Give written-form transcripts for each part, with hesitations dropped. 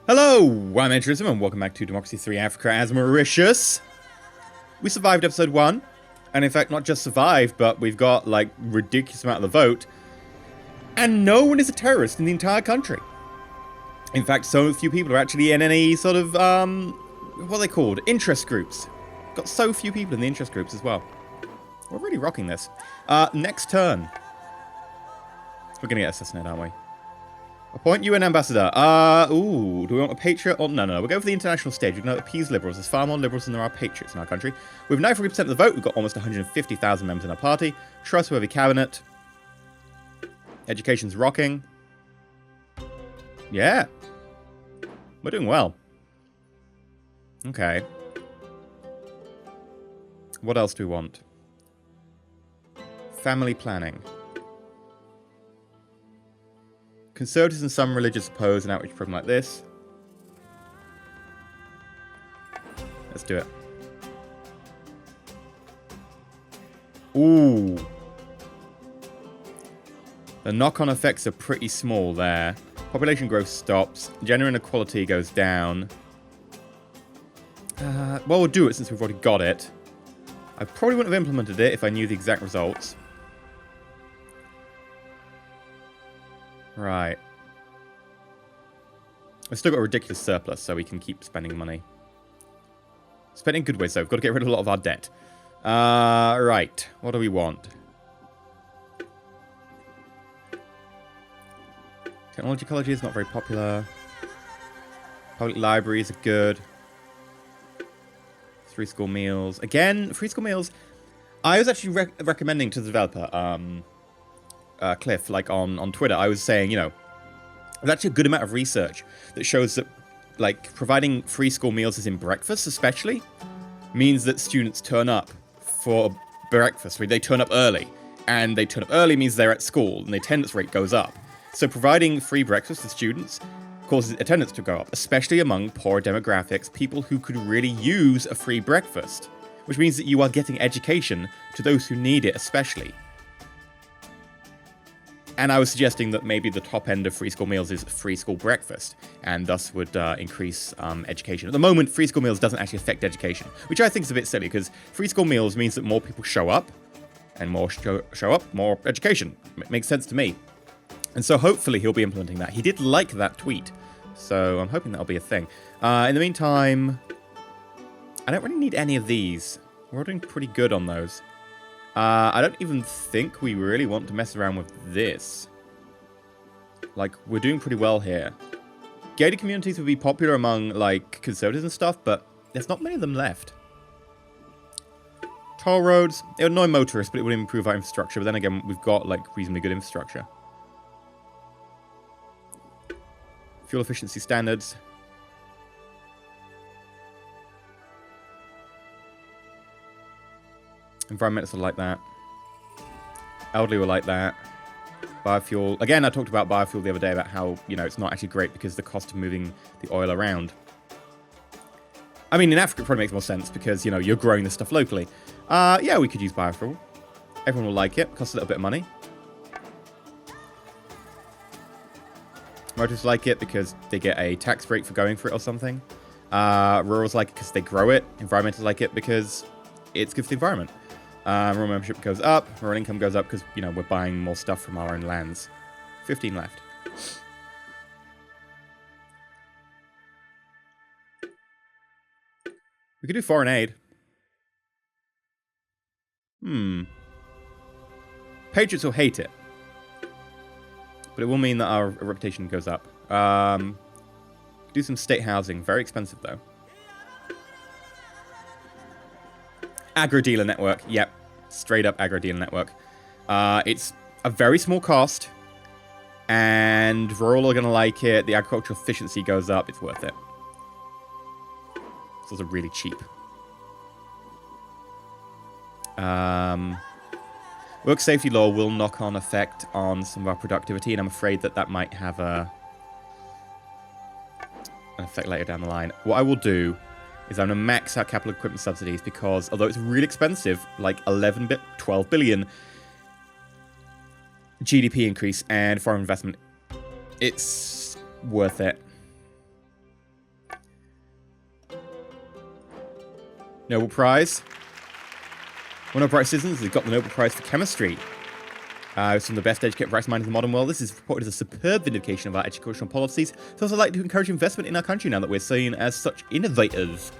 Hello, I'm EnterElysium and welcome back to Democracy 3 Africa as Mauritius. We survived episode 1, and in fact not just survived, but we've got like ridiculous amount of the vote, and no one is a terrorist in the entire country. In fact, so few people are actually in any sort of, what are they called? Interest groups. Got so few people in the interest groups as well. We're really rocking this. Next turn. We're gonna get assassinated, aren't we? Appoint UN ambassador. Do we want a patriot? Or no. We'll go for the international stage. We can appease liberals. There's far more liberals than there are patriots in our country. With 93% of the vote, we've got almost 150,000 members in our party. Trustworthy cabinet. Education's rocking. Yeah. We're doing well. Okay. What else do we want? Family planning. Conservatives and some religious oppose an outreach program like this. Let's do it. Ooh. The knock-on effects are pretty small there. Population growth stops. Gender inequality goes down. Well, we'll do it since we've already got it. I probably wouldn't have implemented it if I knew the exact results. Right. We've still got a ridiculous surplus, so we can keep spending money. Spending good ways, though. We've got to get rid of a lot of our debt. Right. What do we want? Technology ecology is not very popular. Public libraries are good. Free school meals. Again, free school meals. I was actually recommending to the developer, Cliff, like on Twitter, I was saying, you know, there's actually a good amount of research that shows that, like, providing free school meals as in breakfast, especially, means that students turn up for breakfast. They turn up early, and they turn up early means they're at school, and the attendance rate goes up. So providing free breakfast to students causes attendance to go up, especially among poor demographics, people who could really use a free breakfast, which means that you are getting education to those who need it, especially. And I was suggesting that maybe the top end of free school meals is free school breakfast, and thus would increase education. At the moment, free school meals doesn't actually affect education, which I think is a bit silly, because free school meals means that more people show up, and more show up, more education. It makes sense to me. And so hopefully he'll be implementing that. He did like that tweet, so I'm hoping that'll be a thing. In the meantime, I don't really need any of these. We're doing pretty good on those. I don't even think we really want to mess around with this. Like, we're doing pretty well here. Gated communities would be popular among, like, conservatives and stuff, but there's not many of them left. Toll roads. It would annoy motorists, but it would improve our infrastructure. But then again, we've got, like, reasonably good infrastructure. Fuel efficiency standards. Environmentalists will like that. Elderly will like that. Biofuel. Again, I talked about biofuel the other day, about how, you know, it's not actually great because of the cost of moving the oil around. I mean, in Africa it probably makes more sense because, you know, you're growing this stuff locally. Yeah, we could use biofuel. Everyone will like it. Costs a little bit of money. Motorists like it because they get a tax break for going for it or something. Rurals like it because they grow it. Environmentalists like it because it's good for the environment. Rural membership goes up. Rural income goes up because, you know, we're buying more stuff from our own lands. 15 left. We could do foreign aid. Patriots will hate it. But it will mean that our reputation goes up. Do some state housing. Very expensive, though. Agro-dealer network. Yep. Straight up agro-dealer network. It's a very small cost. And rural are going to like it. The agricultural efficiency goes up. It's worth it. It's also really cheap. Work safety law will knock on effect on some of our productivity, and I'm afraid that that might have an effect later down the line. What I will do is I'm going to max out capital equipment subsidies because, although it's really expensive, like 12 billion GDP increase and foreign investment, it's worth it. Nobel Prize. One of our brightest citizens has got the Nobel Prize for chemistry. Some of the best educated bright minds in the modern world. This is reported as a superb vindication of our educational policies. It's also likely to encourage investment in our country now that we're seen as such innovators.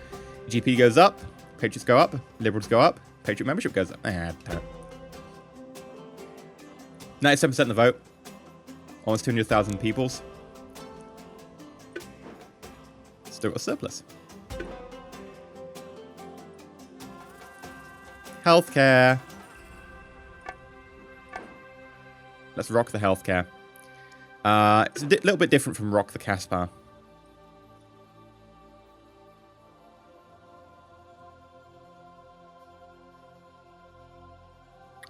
GP goes up, patriots go up, liberals go up, patriot membership goes up. 97% of the vote. Almost 200,000 peoples. Still got a surplus. Healthcare. Let's rock the healthcare. It's a little bit different from rock the Caspar.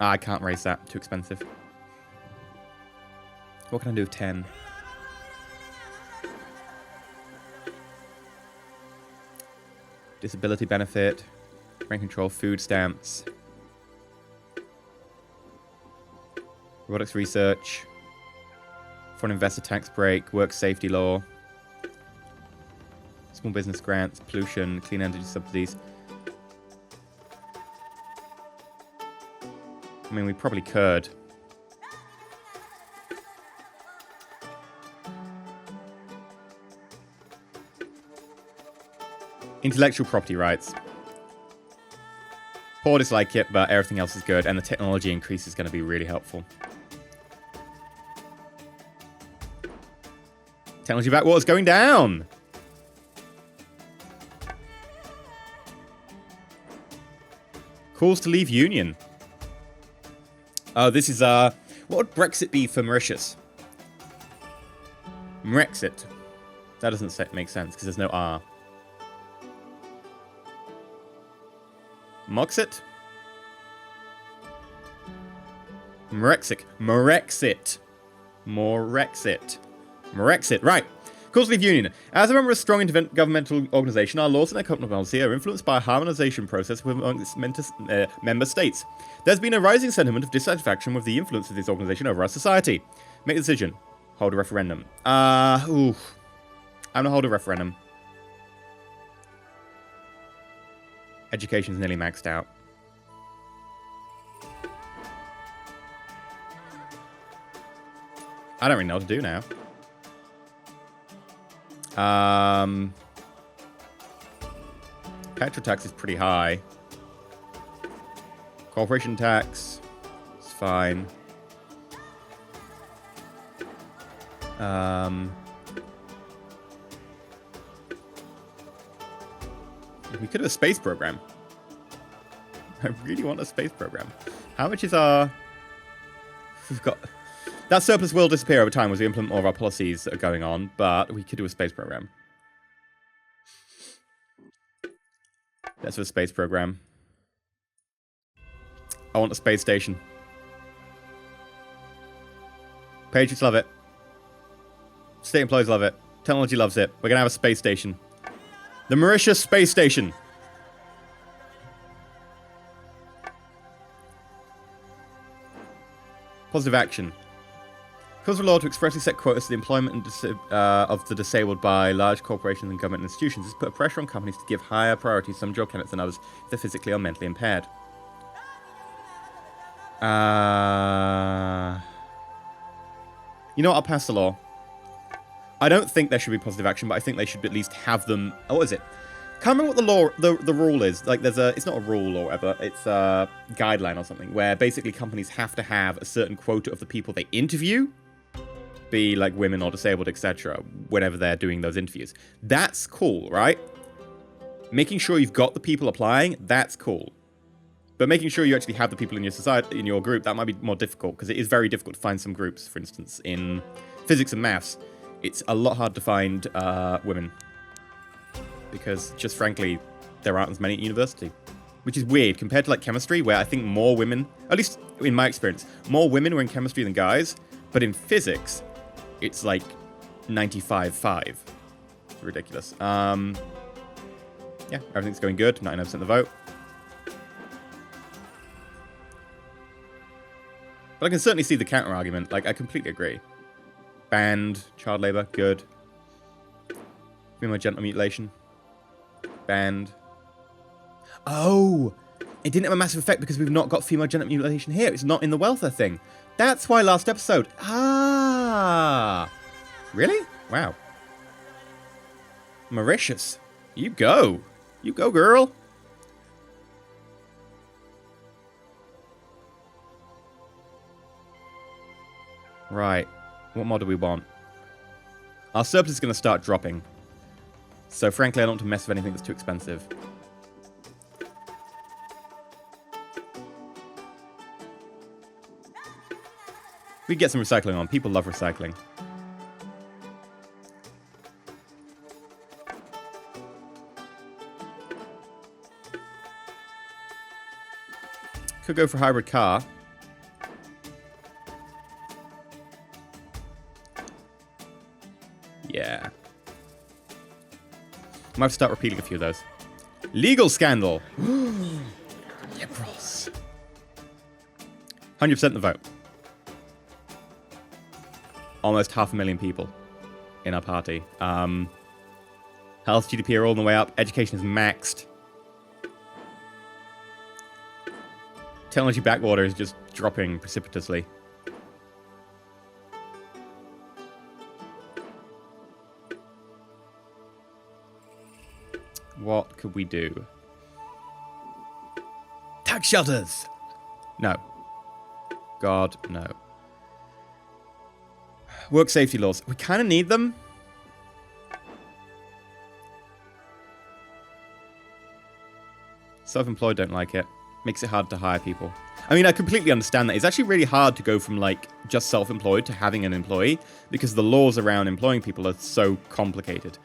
I can't raise that. Too expensive. What can I do with 10? Disability benefit. Rent control. Food stamps. Robotics research. Foreign investor tax break. Work safety law. Small business grants. Pollution. Clean energy subsidies. I mean, we probably could. Intellectual property rights. Poor dislike it, but everything else is good, and the technology increase is going to be really helpful. Technology backwater is going down! Calls to leave Union. Oh, this is, what would Brexit be for Mauritius? Maurexit. That doesn't make sense, because there's no R. Maurexit? Maurexit. Maurexit. Maurexit. Maurexit. Right. Calls to leave Union. As a member of a strong intergovernmental organisation, our laws and economic policy are influenced by a harmonisation process among its member states. There's been a rising sentiment of dissatisfaction with the influence of this organisation over our society. Make a decision. Hold a referendum. I'm gonna hold a referendum. Education's nearly maxed out. I don't really know what to do now. Petrol tax is pretty high. Corporation tax is fine. We could have a space program. I really want a space program. How much is our... We've got... That surplus will disappear over time as we implement more of our policies that are going on, but we could do a space program. That's for a space program. I want a space station. Patriots love it. State employees love it. Technology loves it. We're going to have a space station. The Mauritius Space Station. Positive action. Calls for law to expressly set quotas to the employment of the disabled by large corporations and government institutions. This put pressure on companies to give higher priority to some job candidates than others if they're physically or mentally impaired. You know what? I'll pass the law. I don't think there should be positive action, but I think they should at least have them. Oh, what is it? Can't remember what the law, the rule is. Like, it's not a rule or whatever. It's a guideline or something where basically companies have to have a certain quota of the people they interview, be like women or disabled, etc. Whenever they're doing those interviews. That's cool, right? Making sure you've got the people applying, that's cool. But making sure you actually have the people in your society, in your group, that might be more difficult because it is very difficult to find some groups. For instance, in physics and maths, it's a lot hard to find women because, just frankly, there aren't as many at university, which is weird compared to like chemistry, where I think more women, at least in my experience, more women were in chemistry than guys. But in physics, it's like 95-5. It's ridiculous. Yeah, everything's going good. 99% of the vote. But I can certainly see the counter argument. Like, I completely agree. Banned child labor, good. Female genital mutilation, banned. Oh, it didn't have a massive effect because we've not got female genital mutilation here. It's not in the welfare thing. That's why last episode. Ah. Really? Wow. Mauritius. You go. You go, girl. Right. What mod do we want? Our surplus is going to start dropping. So frankly, I don't want to mess with anything that's too expensive. We get some recycling on. People love recycling. Could go for a hybrid car. Yeah. Might have to start repeating a few of those. Legal scandal. Liberals. 100% the vote. Almost 500,000 people in our party. Health, GDP are all on the way up. Education is maxed. Technology backwater is just dropping precipitously. What could we do? Tax shelters! No. God, no. Work safety laws. We kind of need them. Self-employed don't like it. Makes it hard to hire people. I mean, I completely understand that. It's actually really hard to go from, like, just self-employed to having an employee because the laws around employing people are so complicated.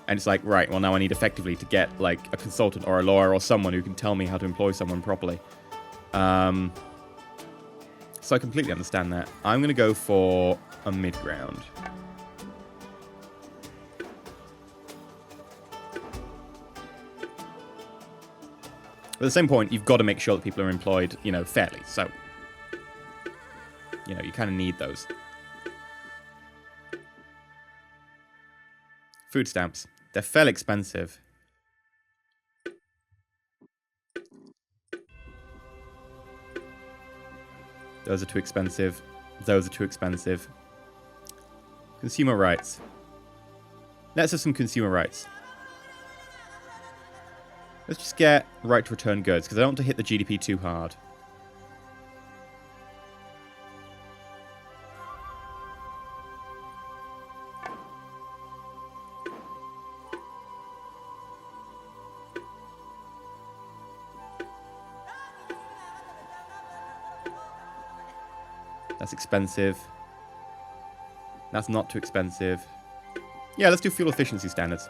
And it's like, right, well, now I need effectively to get, like, a consultant or a lawyer or someone who can tell me how to employ someone properly. So I completely understand that. I'm going to go for a mid-ground. At the same point, you've got to make sure that people are employed, you know, fairly. So, you know, you kind of need those. Food stamps. They're fairly expensive. Those are too expensive. Those are too expensive. Consumer rights. Let's have some consumer rights. Let's just get right to return goods, because I don't want to hit the GDP too hard. That's expensive. That's not too expensive. Yeah, let's do fuel efficiency standards.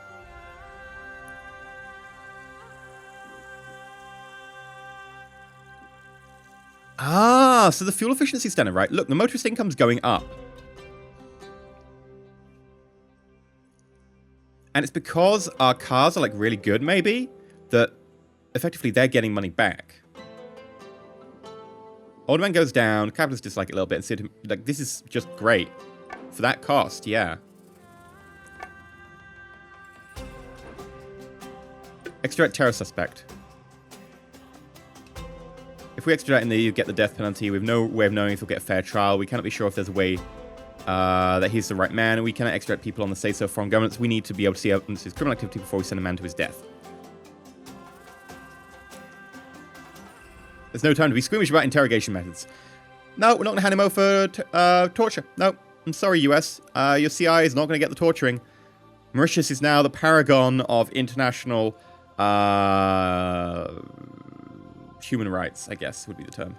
Ah, so the fuel efficiency standard, right? Look, the motorist income's going up. And it's because our cars are, like, really good, maybe, that effectively they're getting money back. Old man goes down, capitalists dislike it a little bit, and said, like, this is just great. For that cost, yeah. Extradite terror suspect. If we extradite him, you get the death penalty. We have no way of knowing if he'll get a fair trial. We cannot be sure if there's a way that he's the right man. We cannot extradite people on the say-so foreign governments. We need to be able to see evidence of his criminal activity before we send a man to his death. There's no time to be squeamish about interrogation methods. No, we're not going to hand him over for torture. No, I'm sorry, US. Your CI is not going to get the torturing. Mauritius is now the paragon of international human rights, I guess, would be the term.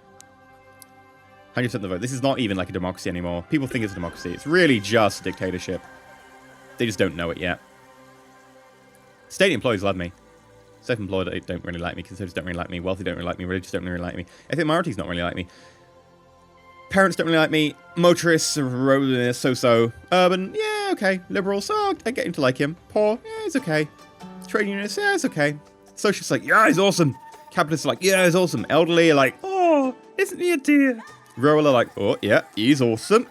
100% the vote. This is not even like a democracy anymore. People think it's a democracy. It's really just a dictatorship. They just don't know it yet. State employees love me. Self-employed don't really like me. Conservatives don't really like me. Wealthy don't really like me. Religious don't really like me. Ethnic minorities don't really like me. Parents don't really like me. Motorists are so-so. Urban, yeah, okay. Liberals, oh, I get him to like him. Poor, yeah, it's okay. Trade unionists, yeah, it's okay. Socialists like, yeah, he's awesome. Capitalists are like, yeah, he's awesome. Elderly are like, oh, isn't he a dear? Rural are like, oh, yeah, he's awesome.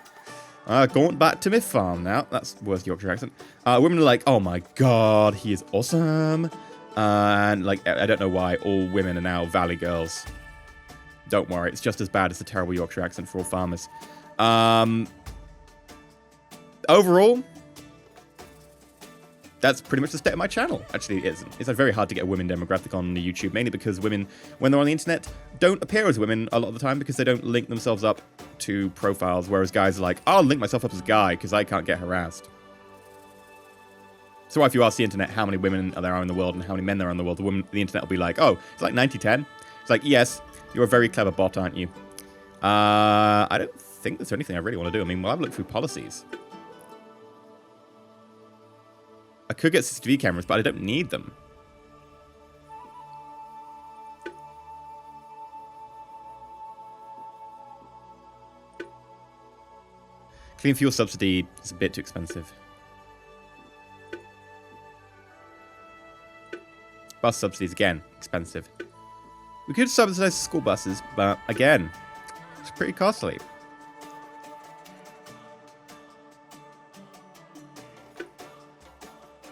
Going back to my farm now. That's worst Yorkshire accent. Women are like, oh my god, he is awesome. And, like, I don't know why all women are now valley girls. Don't worry, it's just as bad as the terrible Yorkshire accent for all farmers. Overall, that's pretty much the state of my channel. Actually, it isn't. It's like very hard to get a women demographic on YouTube, mainly because women, when they're on the internet, don't appear as women a lot of the time because they don't link themselves up to profiles, whereas guys are like, I'll link myself up as a guy because I can't get harassed. So if you ask the internet how many women there are in the world and how many men there are in the world, the internet will be like, oh, it's like 90-10. It's like, yes, you're a very clever bot, aren't you? I don't think there's anything I really want to do. I mean, we'll have a look through policies. I could get CCTV cameras, but I don't need them. Clean fuel subsidy is a bit too expensive. Bus subsidies, again, expensive. We could subsidize school buses, but again, it's pretty costly.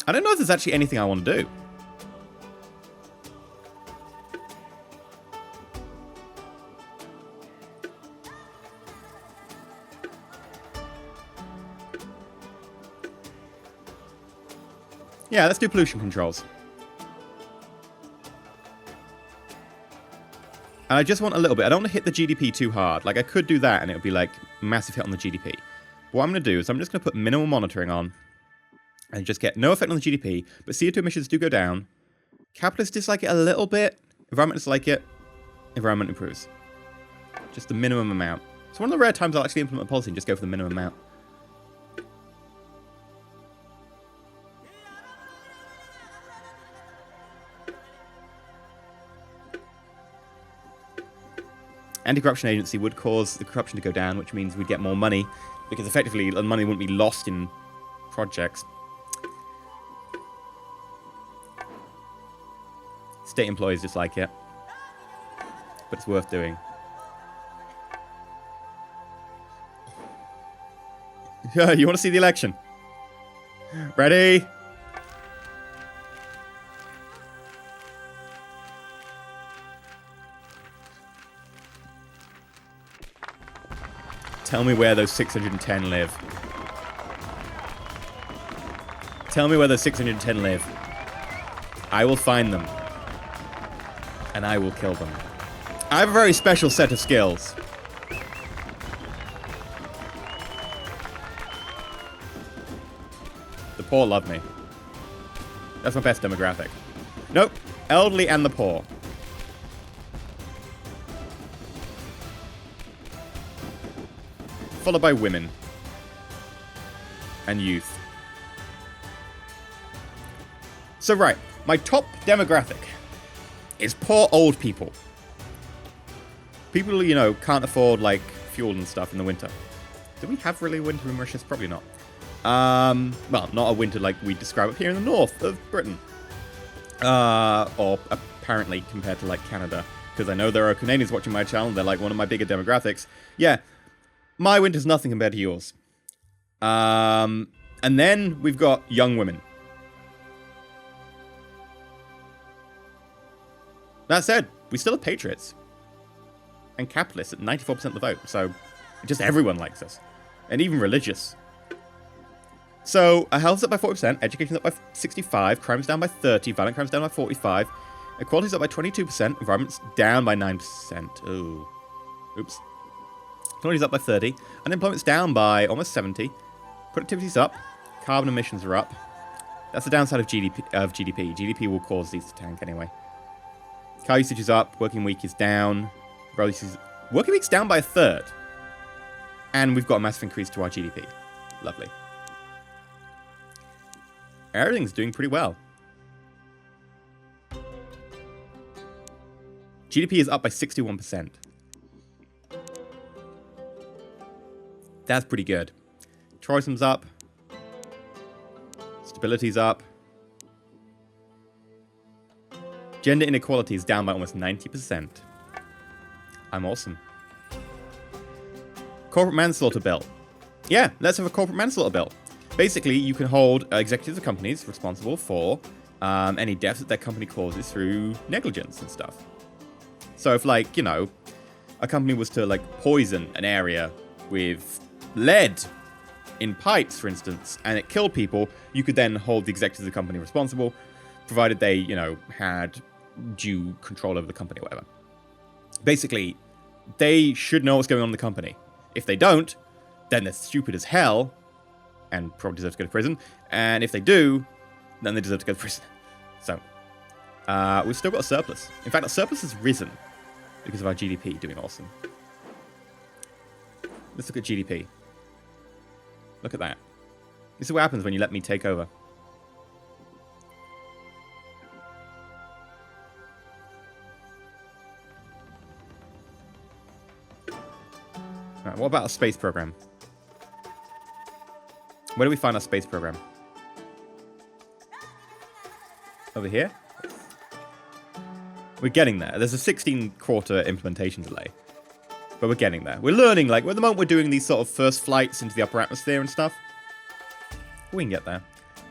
I don't know if there's actually anything I want to do. Yeah, let's do pollution controls. And I just want a little bit. I don't want to hit the GDP too hard. Like, I could do that and it would be like massive hit on the GDP. But what I'm going to do is I'm just going to put minimal monitoring on. And just get no effect on the GDP, but CO2 emissions do go down. Capitalists dislike it a little bit. Environmentalists like it. Environment improves. Just the minimum amount. It's one of the rare times I'll actually implement a policy and just go for the minimum amount. Anti-corruption agency would cause the corruption to go down, which means we'd get more money, because effectively the money wouldn't be lost in projects. State employees dislike it, but it's worth doing. You want to see the election? Ready? Tell me where those 610 live. Tell me where those 610 live. I will find them. And I will kill them. I have a very special set of skills. The poor love me. That's my best demographic. Nope. Elderly and the poor. Followed by women. And youth. So right, my top demographic is poor old people. People, you know, can't afford, like, fuel and stuff in the winter. Do we have really winter in Mauritius? Probably not. Well, not a winter like we describe up here in the north of Britain. Or apparently compared to, like, Canada. Because I know there are Canadians watching my channel. They're, like, one of my bigger demographics. Yeah, my winter's nothing compared to yours. And then we've got young women. That said, we still have patriots. And capitalists at 94% of the vote. So, just everyone likes us. And even religious. So, health's up by 40%, education's up by 65%, crime's down by 30%, violent crime's down by 45%, equality's up by 22%, environment's down by 9%. Ooh. Oops. Equality's up by 30%, unemployment's down by almost 70%, productivity's up, carbon emissions are up. That's the downside of GDP. GDP will cause these to tank anyway. Car usage is up, working week is down, working week's down by a third. And we've got a massive increase to our GDP. Lovely. Everything's doing pretty well. GDP is up by 61%. That's pretty good. Tourism's up. Stability's up. Gender inequality is down by almost 90%. I'm awesome. Corporate manslaughter bill. Yeah, let's have a corporate manslaughter bill. Basically, you can hold executives of companies responsible for any deaths that their company causes through negligence and stuff. So if, like, you know, a company was to, like, poison an area with lead in pipes, for instance, and it killed people, you could then hold the executives of the company responsible, provided they, you know, had due control over the company or whatever. Basically, they should know what's going on in the company. If they don't, then they're stupid as hell and probably deserve to go to prison. And if they do, then they deserve to go to prison. So, we've still got a surplus. In fact, our surplus has risen because of our GDP doing awesome. Let's look at GDP. Look at that. This is what happens when you let me take over. Alright, what about a space program? Where do we find our space program? Over here? We're getting there. There's a 16-quarter implementation delay. But we're getting there. We're learning, like, at the moment we're doing these sort of first flights into the upper atmosphere and stuff. We can get there.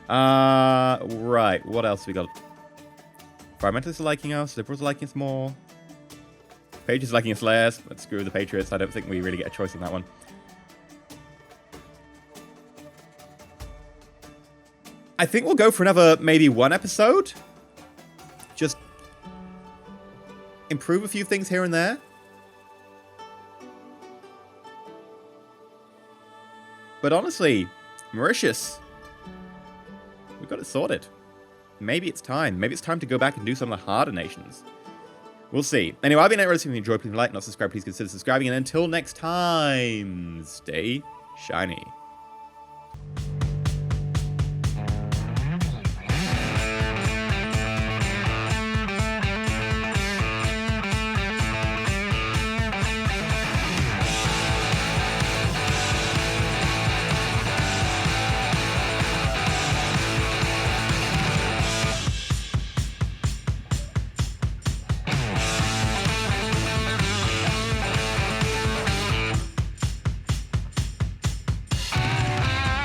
Right, what else we got? Environmentalists are liking us, liberals are liking us more. Patriots are liking us less, but screw the Patriots. I don't think we really get a choice on that one. I think we'll go for another, maybe one episode. Just improve a few things here and there. But honestly, Mauritius, we've got it sorted. Maybe it's time. Maybe it's time to go back and do some of the harder nations. We'll see. Anyway, I've been EnterElysium. If you enjoyed, please like, not subscribe, please consider subscribing. And until next time, stay shiny.